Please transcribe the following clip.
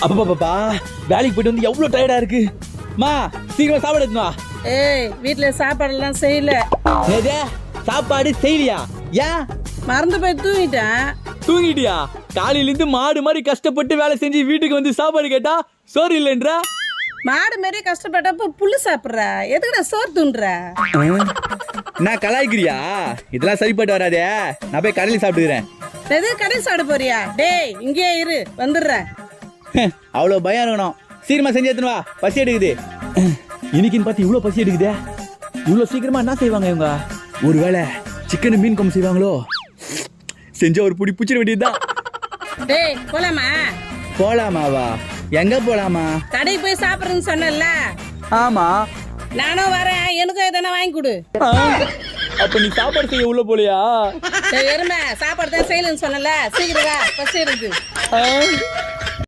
அப்பா வேலைக்கு போயிட்டு வந்து எவ்வளவு டயர்டா இருக்கு. மா சீக்கிரம் சாப்பாடு எடுத்துன்னு வா. ஏய் வீட்டுல சாப்பாடெல்லாம் செய்யல. ஏதே சாப்பாடு செய்யலையா? ஏன்? மறந்து போய் தூங்கிட்டேன். தூங்கிட்டியா? காலையில இருந்து மாடு மாதிரி கஷ்டப்பட்டு வேலை செஞ்சு வீட்டுக்கு வந்து சாப்பாடு கேட்டா சோறு இல்லைன்ற. மாடு மாரி கஷ்டப்பட்டப்ப புல்லு சாப்பிடுற, எதுக்குடா சோறு தூண்டுற? நான் கலாய்க்கிறியா? இதெல்லாம் சரிப்பட்டு வராதே. நான் போய் கடையில் சாப்பிட்டுக்கிறேன். எது கடையில் சாப்பிட போறியா? டேய் இங்கேயே இரு, வந்துடுறேன். அவ்வளோ பயம் இருக்கணும். சீக்கிரமா செஞ்சு எடுத்துன்னு வா, பசி எடுக்குது. இன்னைக்குன்னு பார்த்து இவ்வளோ பசி எடுக்குதே. இவ்வளோ சீக்கிரமா என்ன செய்வாங்க இவங்க? ஒருவேளை சிக்கன் மீன் குழம்பு செய்வாங்களோ? செஞ்ச ஒரு புடி பிடிச்சிட வேண்டியதுதான். டேய் போலாமா? போலாமாவா? எங்க போலாமா? கடைக்கு போய் சாப்பிடுறேன்னு சொன்னல. ஆமா நானும் வரேன், எனக்கும் எதனா வாங்கி கொடு. அப்ப நீ சாப்பாடு செய்ய உள்ள போலியா? எருமை சாப்பாடு தான் செய்யலன்னு சொன்னல, சீக்கிரம் வா, பசி இருக்கு.